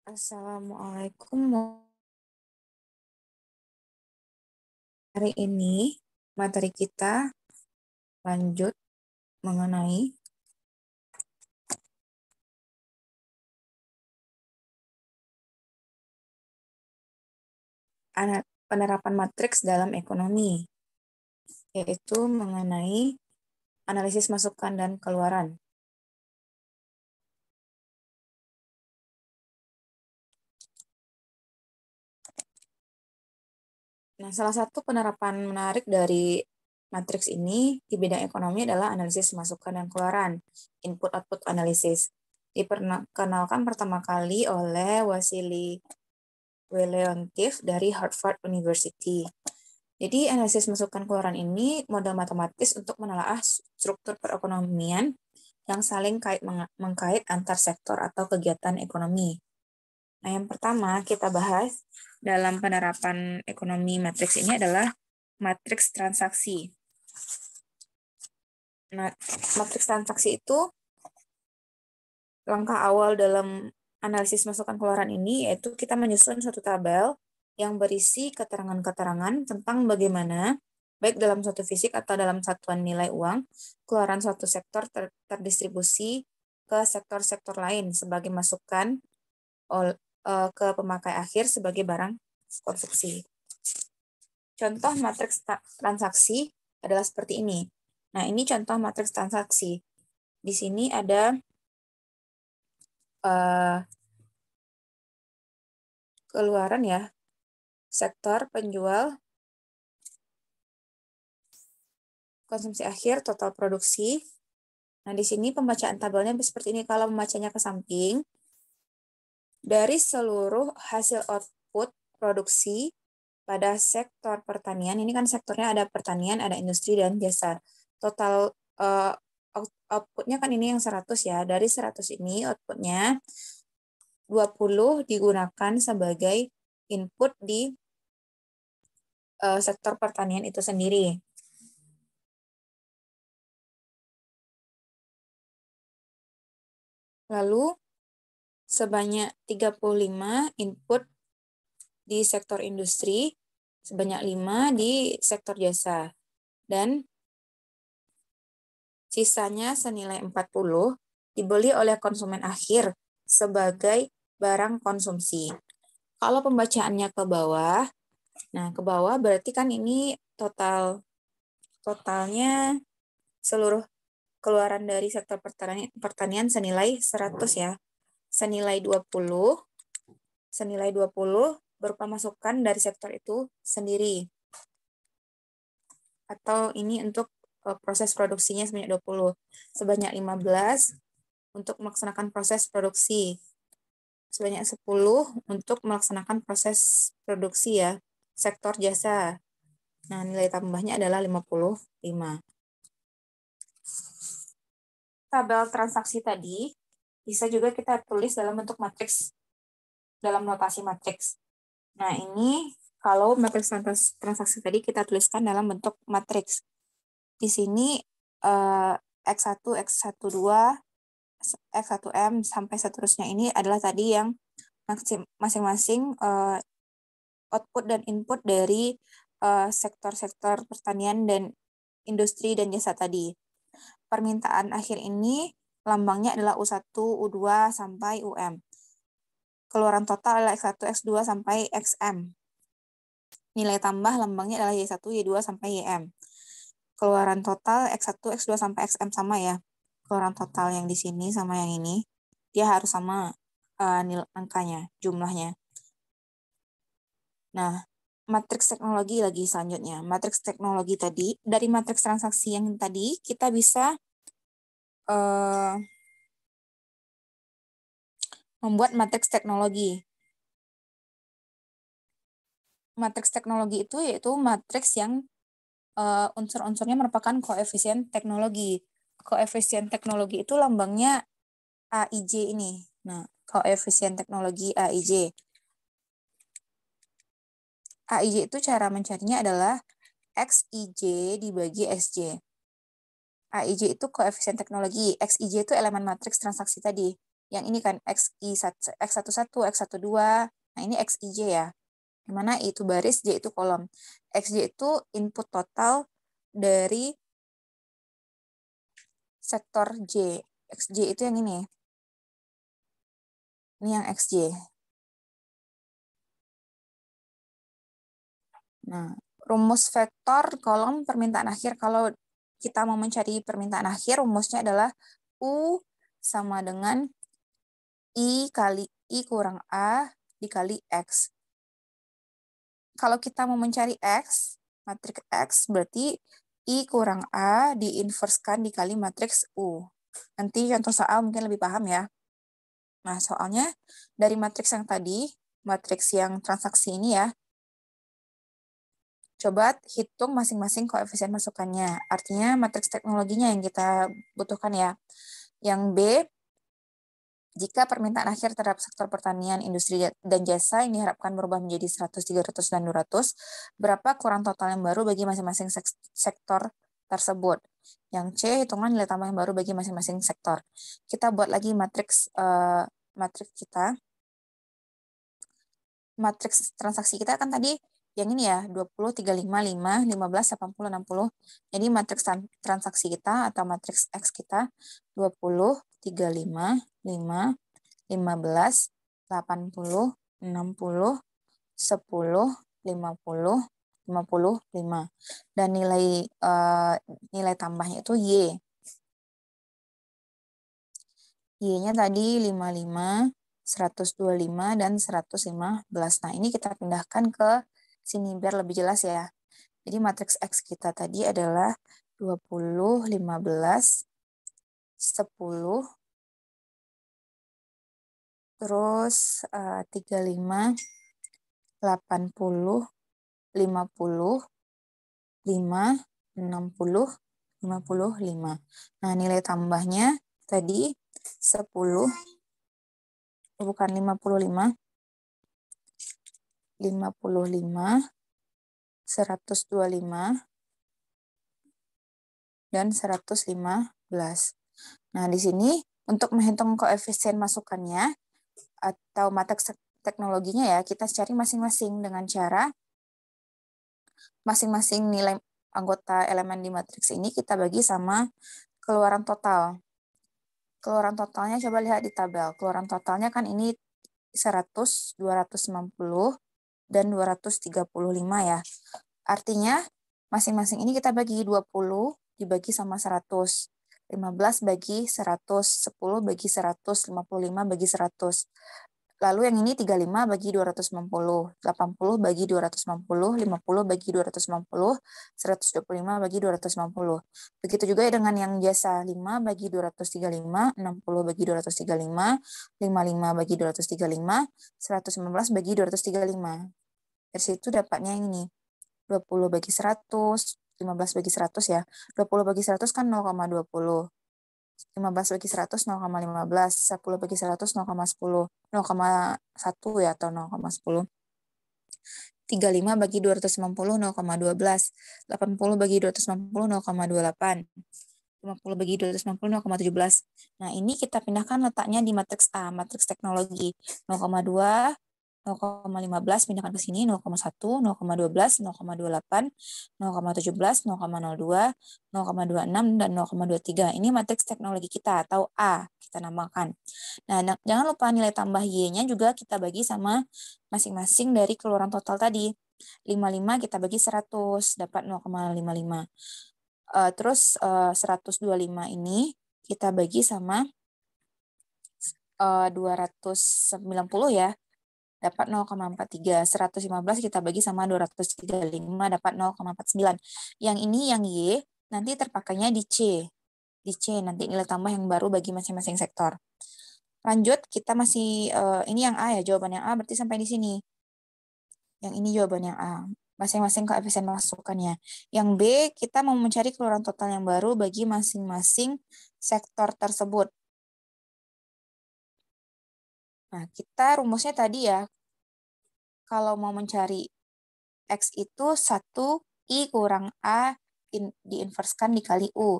Assalamualaikum. Hari ini materi kita lanjut mengenai penerapan matriks dalam ekonomi, yaitu mengenai analisis masukan dan keluaran. Nah, salah satu penerapan menarik dari matriks ini di bidang ekonomi adalah analisis masukan dan keluaran, input-output analisis. Diperkenalkan pertama kali oleh Wassily Leontief dari Harvard University. Jadi analisis masukan keluaran ini model matematis untuk menelaah struktur perekonomian yang saling mengkait antar sektor atau kegiatan ekonomi. Nah, yang pertama kita bahas dalam penerapan ekonomi matriks ini adalah matriks transaksi. Nah, matriks transaksi itu langkah awal dalam analisis masukan keluaran ini yaitu kita menyusun suatu tabel yang berisi keterangan-keterangan tentang bagaimana baik dalam suatu fisik atau dalam satuan nilai uang, keluaran suatu sektor terdistribusi ke sektor-sektor lain sebagai masukan ke pemakai akhir sebagai barang konsumsi. Contoh matriks transaksi adalah seperti ini. Nah, ini contoh matriks transaksi. Di sini ada keluaran ya, sektor penjual, konsumsi akhir, total produksi. Nah, di sini pembacaan tabelnya seperti ini. Kalau membacanya ke samping, dari seluruh hasil output produksi pada sektor pertanian, ini kan sektornya ada pertanian, ada industri, dan jasa. Total outputnya kan ini yang 100 ya. Dari 100 ini outputnya 20 digunakan sebagai input di sektor pertanian itu sendiri. Lalu sebanyak 35 input di sektor industri, sebanyak 5 di sektor jasa, dan sisanya senilai 40 dibeli oleh konsumen akhir sebagai barang konsumsi. Kalau pembacaannya ke bawah, nah ke bawah berarti kan ini totalnya seluruh keluaran dari sektor pertanian senilai 100 ya. Senilai 20 berupa masukan dari sektor itu sendiri. Atau ini untuk proses produksinya sebanyak 20. Sebanyak 15 untuk melaksanakan proses produksi. Sebanyak 10 untuk melaksanakan proses produksi ya, sektor jasa. Nah, nilai tambahnya adalah 55. Tabel transaksi tadi bisa juga kita tulis dalam bentuk matriks, dalam notasi matriks. Nah, ini kalau matriks transaksi tadi kita tuliskan dalam bentuk matriks. Di sini X1, X12, X1M sampai seterusnya ini adalah tadi yang masing-masing output dan input dari sektor-sektor pertanian dan industri dan jasa tadi. Permintaan akhir ini lambangnya adalah U1, U2 sampai UM. Keluaran total adalah X1, X2 sampai XM. Nilai tambah lambangnya adalah Y1, Y2 sampai YM. Keluaran total X1, X2 sampai XM sama ya. Keluaran total yang di sini sama yang ini, dia harus sama nilai angkanya, jumlahnya. Nah, matriks teknologi lagi selanjutnya. Matriks teknologi tadi, dari matriks transaksi yang tadi, kita bisa membuat matriks teknologi. Matriks teknologi itu yaitu matriks yang unsur-unsurnya merupakan koefisien teknologi. Koefisien teknologi itu lambangnya AIJ ini. Nah, koefisien teknologi AIJ. AIJ itu cara mencarinya adalah XIJ dibagi XJ. AIJ itu koefisien teknologi, XIJ itu elemen matriks transaksi tadi. yang ini kan X11, X12, nah ini XIJ ya. Dimana I itu baris, J itu kolom. XJ itu input total dari sektor J. XJ itu yang ini. Ini yang XJ. Nah, rumus vektor kolom permintaan akhir, kalau kita mau mencari permintaan akhir, rumusnya adalah U sama dengan I kali I kurang A dikali X. Kalau kita mau mencari X, matriks X, berarti I kurang A diinverskan dikali matriks U. Nanti contoh soal mungkin lebih paham ya. Nah, soalnya dari matriks yang tadi, matriks yang transaksi ini ya, coba hitung masing-masing koefisien masukannya. Artinya matriks teknologinya yang kita butuhkan ya. Yang B, jika permintaan akhir terhadap sektor pertanian, industri, dan jasa ini diharapkan berubah menjadi 100, 300, dan 200, berapa kurang total yang baru bagi masing-masing sektor tersebut? Yang C, hitungan nilai tambah yang baru bagi masing-masing sektor. Kita buat lagi matriks kita. Matriks transaksi kita kan tadi yang ini ya, 20, 35, 5, 15, 80, 60. Jadi matriks transaksi kita atau matriks X kita 20, 35, 5, 15, 80, 60, 10, 50, 55. Dan nilai tambahnya itu Y. Y-nya tadi 55, 125, dan 115. Nah, ini kita pindahkan ke sini biar lebih jelas ya. Jadi matriks X kita tadi adalah 20, 15, 10, terus 35, 80, 50, 5, 60, 55. Nah, nilai tambahnya tadi 10, bukan 55, 55, 125, dan 115. Nah, di sini untuk menghitung koefisien masukannya atau matriks teknologinya ya, kita cari masing-masing dengan cara masing-masing nilai anggota elemen di matriks ini kita bagi sama keluaran total. Keluaran totalnya coba lihat di tabel. Keluaran totalnya kan ini 100, 290, dan 235 ya. Artinya masing-masing ini kita bagi 20 dibagi sama 100. 15 bagi 100, 10 bagi 100, 55 bagi 100. Lalu yang ini 35 bagi 290, 80 bagi 290, 50 bagi 290, 125 bagi 290. Begitu juga dengan yang jasa 5 bagi 235, 60 bagi 235, 55 bagi 235, 115 bagi 235. Dari situ dapatnya yang ini. 20 bagi 100, 15 bagi 100 ya. 20 bagi 100 kan 0,20. 15 bagi 100, 0,15. 10 bagi 100, 0,10. 0,1 ya, atau 0,10. 35 bagi 290, 0,12. 80 bagi 290, 0,28. 50 bagi 290, 0,17. Nah, ini kita pindahkan letaknya di matriks A, matriks teknologi. 0,2, 0,15 pindahkan ke sini, 0,1, 0,12, 0,28, 0,17, 0,02, 0,26, dan 0,23. Ini matriks teknologi kita atau A kita namakan. Nah, jangan lupa nilai tambah Y-nya juga kita bagi sama masing-masing dari keluaran total tadi. 55 kita bagi 100, dapat 0,55. Terus 125 ini kita bagi sama 290 ya, dapat 0,43. 115 kita bagi sama 235, dapat 0,49. Yang ini yang Y, nanti terpakainya di C. Di C, nanti nilai tambah yang baru bagi masing-masing sektor. Lanjut, kita masih, ini yang A ya, jawaban yang A berarti sampai di sini. Yang ini jawaban yang A. Masing-masing koefisien masukannya. Yang B, kita mau mencari keluaran total yang baru bagi masing-masing sektor tersebut. Nah, kita rumusnya tadi ya, kalau mau mencari X itu 1 I kurang A diinverskan dikali U.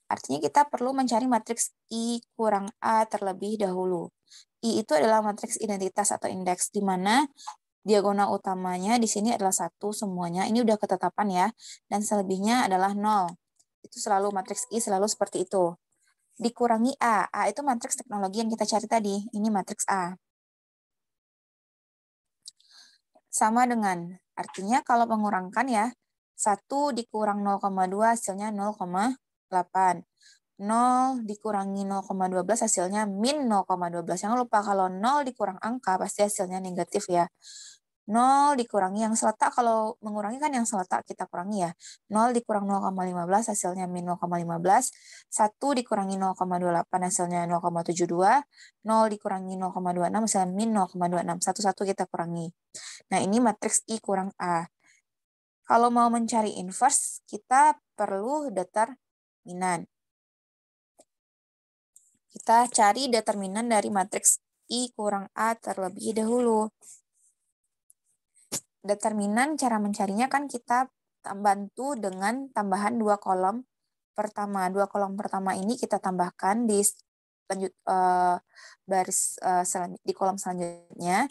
Artinya kita perlu mencari matriks I kurang A terlebih dahulu. I itu adalah matriks identitas atau indeks, di mana diagonal utamanya di sini adalah 1 semuanya. Ini udah ketetapan ya. Dan selebihnya adalah 0. Itu selalu matriks I selalu seperti itu. Dikurangi A. A itu matriks teknologi yang kita cari tadi. Ini matriks A. Sama dengan, artinya kalau mengurangkan ya, 1 dikurang 0,2 hasilnya 0,8. 0 dikurangi 0,12 hasilnya min 0,12. Jangan lupa kalau 0 dikurang angka pasti hasilnya negatif ya. 0 dikurangi yang seletak, kalau mengurangi kan yang seletak kita kurangi ya. 0 dikurang 0,15 hasilnya min 0,15. 1 dikurangi 0,28 hasilnya 0,72. 0 dikurangi 0,26 hasilnya min 0,26. Satu-satu kita kurangi. Nah, ini matriks I kurang A. Kalau mau mencari inverse, kita perlu determinan. Kita cari determinan dari matriks I kurang A terlebih dahulu. Determinan cara mencarinya kan kita bantu dengan tambahan 2 kolom pertama. 2 kolom pertama ini kita tambahkan di baris di kolom selanjutnya.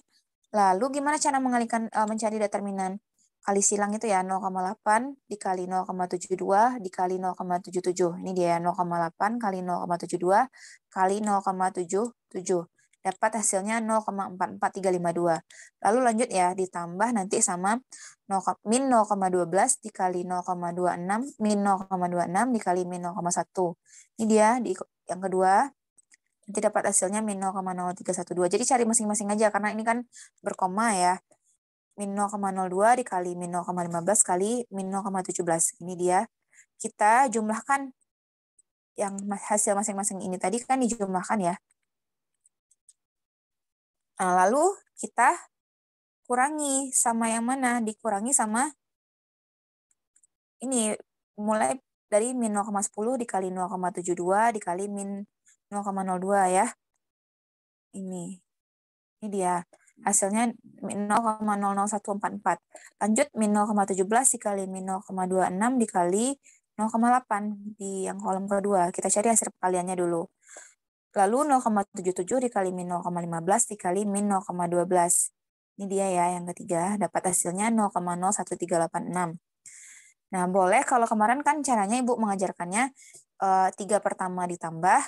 Lalu gimana cara mengalihkan mencari determinan? Kali silang itu ya 0,8 dikali 0,72 dikali 0,77. Ini dia 0,8 kali 0,72 kali 0,77. Dapat hasilnya 0,44352. Lalu lanjut ya, ditambah nanti sama min 0,12 dikali 0,26 min 0,26 dikali min 0,1. Ini dia di yang kedua. Nanti dapat hasilnya min 0,0312. Jadi cari masing-masing aja karena ini kan berkoma ya. Min 0,02 dikali min 0,15 kali min 0,17. Ini dia. Kita jumlahkan yang hasil masing-masing ini tadi kan dijumlahkan ya. Nah, lalu kita kurangi sama yang mana? Dikurangi sama ini mulai dari min 0,10 dikali 0,72 dikali min 0,02 ya. Ini dia. Hasilnya min 0,00144. Lanjut min 0,17 dikali min 0,26 dikali 0,8 di yang kolom kedua. Kita cari hasil perkaliannya dulu. Lalu 0,77 dikali min 0,15 dikali min 0,12. Ini dia ya yang ketiga. Dapat hasilnya 0,01386. Nah, boleh kalau kemarin kan caranya Ibu mengajarkannya 3 pertama ditambah,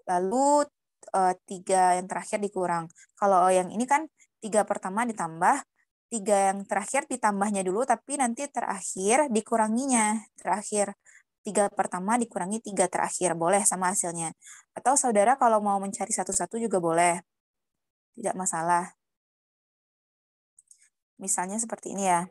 lalu 3 yang terakhir dikurang. Kalau yang ini kan 3 pertama ditambah, 3 yang terakhir ditambahnya dulu, tapi nanti terakhir dikuranginya. Terakhir 3 pertama dikurangi 3 terakhir. Boleh sama hasilnya. Atau saudara kalau mau mencari satu-satu juga boleh. Tidak masalah. Misalnya seperti ini ya.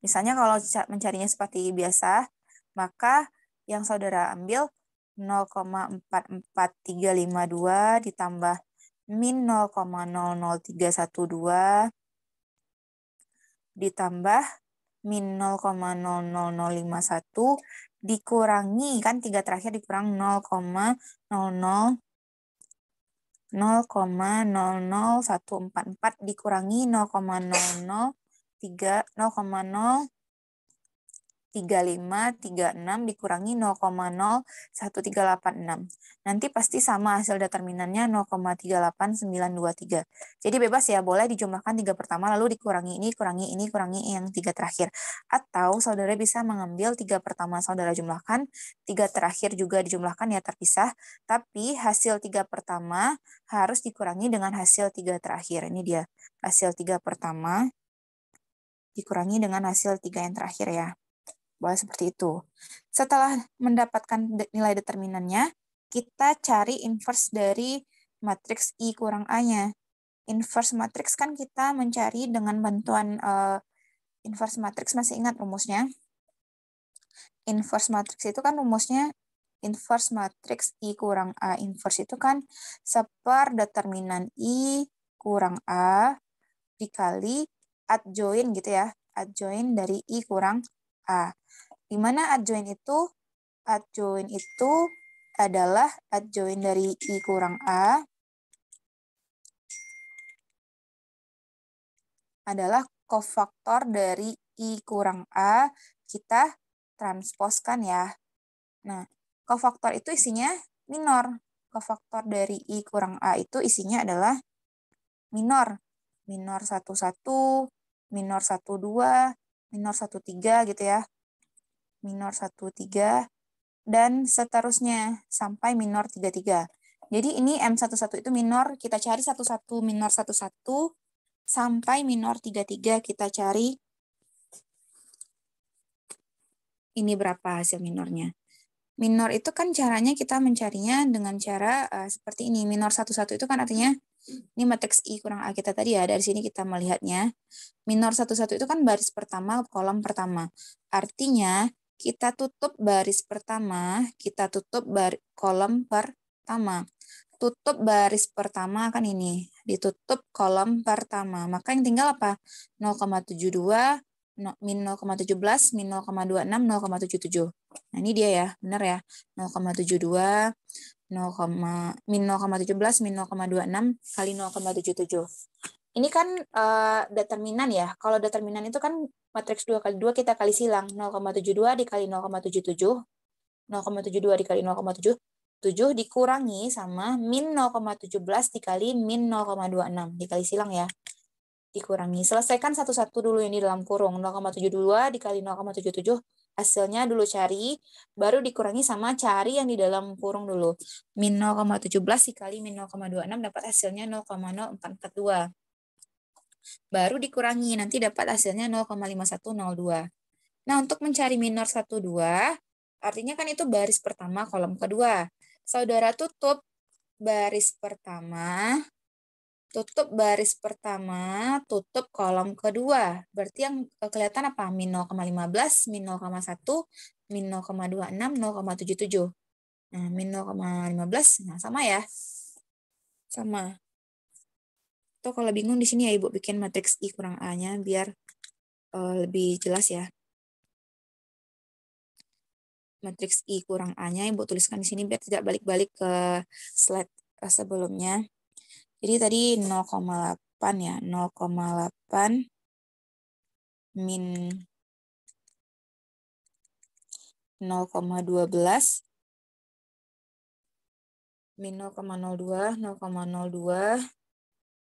Misalnya kalau mencarinya seperti biasa, maka yang saudara ambil 0,44352 ditambah min 0,00312 ditambah min 0,00051 dikurangi, kan 3 terakhir dikurang 0,00144 dikurangi 0,03536 dikurangi 0,01386. Nanti pasti sama hasil determinannya 0,38923. Jadi bebas ya, boleh dijumlahkan 3 pertama lalu dikurangi ini, kurangi yang 3 terakhir. Atau saudara bisa mengambil 3 pertama saudara jumlahkan, 3 terakhir juga dijumlahkan ya terpisah, tapi hasil 3 pertama harus dikurangi dengan hasil 3 terakhir. Ini dia, hasil 3 pertama dikurangi dengan hasil 3 yang terakhir ya. Boleh seperti itu. Setelah mendapatkan nilai determinannya, kita cari inverse dari matriks I kurang A-nya. Inverse matriks kan kita mencari dengan bantuan inverse matriks, masih ingat rumusnya? Inverse matriks itu kan rumusnya inverse matriks I kurang A. Inverse itu kan seperdeterminan I kurang A dikali adjoin gitu ya. Adjoin dari I kurang A. Di mana adjoin itu? Adjoin itu adalah adjoin dari I kurang A adalah kofaktor dari I kurang A, kita transposkan ya. Nah, Kofaktor itu isinya minor. Kofaktor dari I kurang A itu isinya adalah minor. Minor 1, 1, minor 1, 2, minor 1, 3 gitu ya. Minor 1, 3, dan seterusnya sampai minor 3, 3. Jadi ini M11 itu minor, kita cari 1, 1, minor 1, 1, sampai minor 3, 3, kita cari ini berapa hasil minornya. Minor itu kan caranya kita mencarinya dengan cara seperti ini. Minor 1, 1 itu kan artinya ini matriks I kurang A kita tadi ya. Dari sini kita melihatnya. Minor 1, 1 itu kan baris pertama, kolom pertama. Artinya kita tutup baris pertama, kita tutup kolom pertama. Tutup baris pertama kan ini. Ditutup kolom pertama. Maka yang tinggal apa? 0,72, min 0,17, min 0,26, 0,77. Nah ini dia ya, benar ya. 0,72, 0, min 0,17, min 0,26 kali 0,77. Ini kan determinan ya. Kalau determinan itu kan matriks 2 kali 2 kita kali silang. 0,72 dikali 0,77. 0,72 dikali 0,77 dikurangi sama min 0,17 dikali min 0,26. Dikali silang ya. Dikurangi. Selesaikan satu-satu dulu yang di dalam kurung. 0,72 dikali 0,77. Hasilnya dulu cari. Baru dikurangi sama cari yang di dalam kurung dulu. Min 0,17 dikali min 0,26 dapat hasilnya 0,0442. Baru dikurangi. Nanti dapat hasilnya 0,5102. Nah, untuk mencari minor 1, 2, artinya kan itu baris pertama, kolom kedua. Saudara tutup baris pertama, tutup baris pertama, tutup kolom kedua. Berarti yang kelihatan apa? Min 0,15, min 0,1, min 0,26, 0,77. Nah, min 0,15, nah sama ya. Sama. Atau kalau bingung di sini ya Ibu bikin matriks I kurang A-nya biar lebih jelas ya. Matriks I kurang A-nya Ibu tuliskan di sini biar tidak balik-balik ke slide sebelumnya. Jadi tadi 0,8 ya, 0,8 min 0,12 min 0,02, 0,02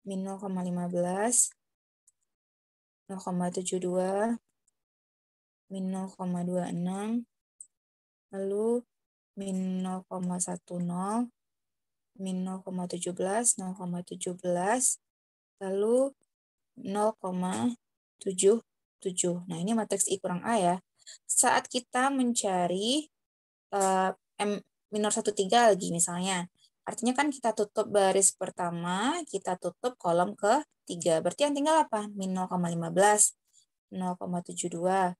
min 0,15, 0,72 min 0,26, lalu min 0,10, min 0,17, 0,17, lalu 0,77. Nah, ini matriks I kurang A ya. Saat kita mencari M minor 1, 3 lagi misalnya, artinya kan kita tutup baris pertama, kita tutup kolom ke-3. Berarti yang tinggal apa? Min 0,15, 0,72,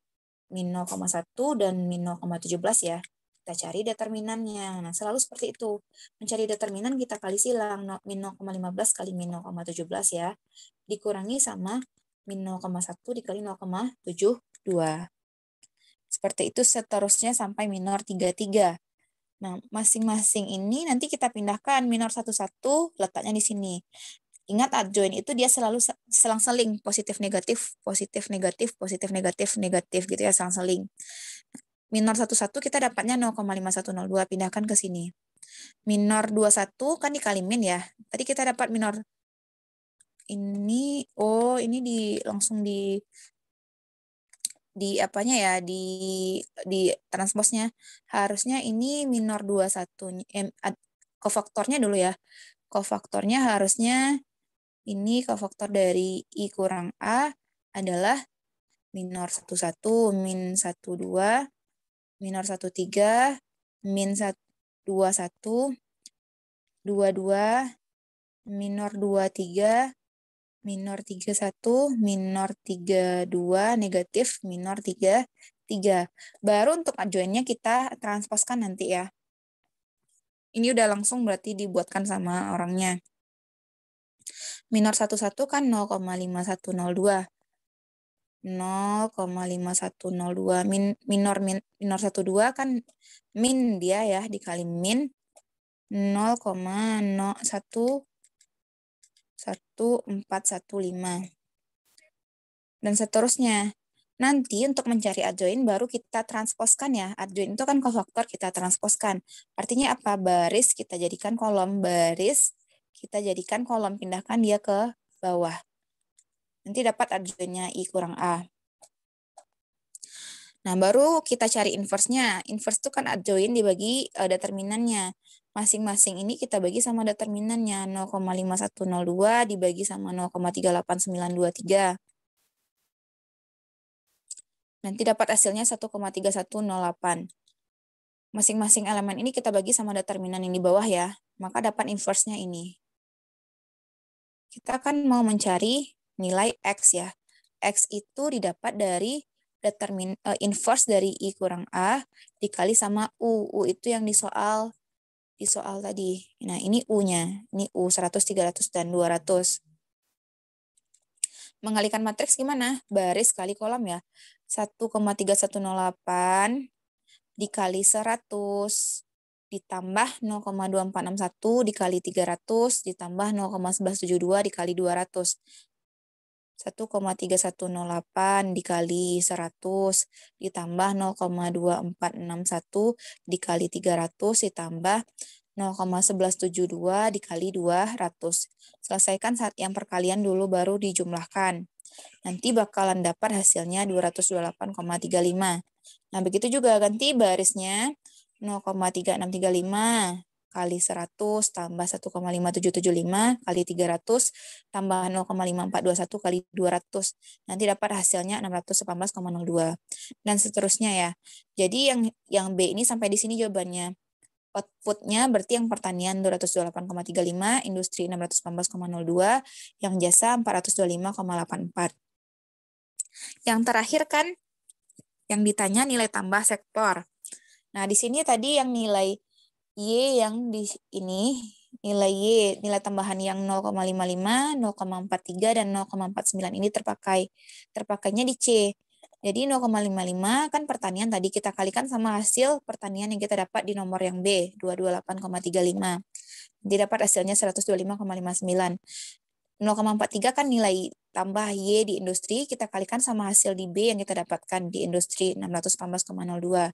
min 0,1, dan min 0,17 ya. Kita cari determinannya. Nah, selalu seperti itu. Mencari determinan kita kali silang. Min 0,15 kali min 0,17 ya. Dikurangi sama min 0,1 dikali 0,72. Seperti itu seterusnya sampai minor 3, 3. Nah, masing-masing ini nanti kita pindahkan minor 1, 1, letaknya di sini. Ingat adjoin itu dia selalu selang-seling, positif negatif, positif negatif, positif negatif, negatif gitu ya, selang-seling. Minor 1, 1 kita dapatnya 0,5102, pindahkan ke sini. Minor 21 kan dikali min ya. Tadi kita dapat minor ini, oh ini langsung di apanya ya, di transposnya. Harusnya ini minor 21, kofaktornya dulu ya. Kofaktornya harusnya ini kofaktor dari I kurang A adalah minor 1, 1, min 1, 2, minor 1, 3, min 1, 2, 1, 2, 2, minor 2, 3, minor 3, 1, minor 3, 2, negatif, minor 3, 3. Baru untuk adjoinnya kita transposkan nanti ya. Ini udah langsung berarti dibuatkan sama orangnya. Minor 1, 1 kan 0,5102. 0,5102 minor 1, 2 kan min dia ya, dikali min 0,011415 dan seterusnya. Nanti untuk mencari adjoint baru kita transposkan ya. Adjoint itu kan kofaktor kita transposkan. Artinya apa? Baris kita jadikan kolom. Baris kita jadikan kolom. Pindahkan dia ke bawah. Nanti dapat adjointnya I kurang A. Nah, baru kita cari inverse-nya. Inverse itu kan adjoint dibagi determinannya. Masing-masing ini kita bagi sama determinannya. 0,5102 dibagi sama 0,38923. Nanti dapat hasilnya 1,3108. Masing-masing elemen ini kita bagi sama determinan yang di bawah ya. Maka dapat inverse-nya ini. Kita kan mau mencari nilai X ya. X itu didapat dari inverse dari I kurang A dikali sama U. U itu yang di soal tadi. Nah, ini U-nya. Ini U 100, 300, dan 200. Mengalihkan matriks gimana? Baris kali kolom ya. 1,3108 dikali 100 ditambah 0,2461 dikali 300 ditambah 0,1172 dikali 200. 1,3108 dikali 100 ditambah 0,2461 dikali 300 ditambah 0,1172 dikali 200. Selesaikan saat yang perkalian dulu baru dijumlahkan. Nanti bakalan dapat hasilnya 228,35. Nah, begitu juga ganti barisnya 0,3635 kali 100 tambah 1,5775 kali 300 tambah 0,5421 kali 200. Nanti dapat hasilnya 618,02. Dan seterusnya ya. Jadi yang B ini sampai di sini jawabannya. Outputnya berarti yang pertanian 228,35, industri 614,02, yang jasa 425,84. Yang terakhir kan yang ditanya nilai tambah sektor. Nah, di sini tadi yang nilai Y yang di ini, nilai Y, nilai tambahan yang 0,55, 0,43, dan 0,49 ini terpakai. Terpakainya di C. Jadi 0,55 kan pertanian tadi kita kalikan sama hasil pertanian yang kita dapat di nomor yang B, 228,35. Jadi dapat hasilnya 125,59. 0,43 kan nilai tambah Y di industri, kita kalikan sama hasil di B yang kita dapatkan di industri 614,02.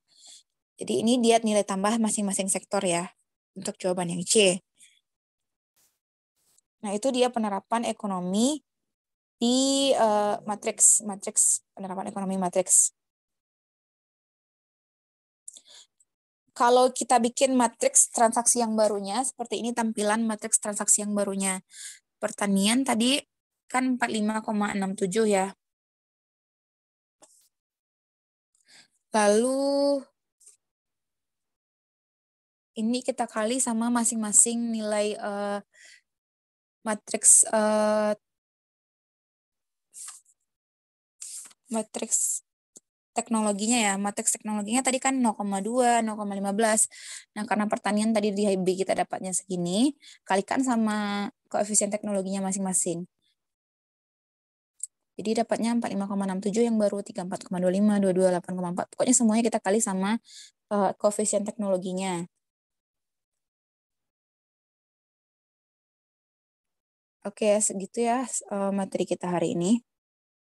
Jadi ini dia nilai tambah masing-masing sektor ya, untuk jawaban yang C. Nah, itu dia penerapan ekonomi di matriks penerapan ekonomi matriks. Kalau kita bikin matriks transaksi yang barunya, seperti ini tampilan matriks transaksi yang barunya. Pertanian tadi kan 45,67 ya. Lalu ini kita kali sama masing-masing nilai matriks teknologinya ya. Matriks teknologinya tadi kan 0,2, 0,15. Nah, karena pertanian tadi di B kita dapatnya segini, kalikan sama koefisien teknologinya masing-masing. Jadi dapatnya 45,67 yang baru 34,25, 228,4. Pokoknya semuanya kita kali sama koefisien teknologinya. Oke, segitu ya materi kita hari ini.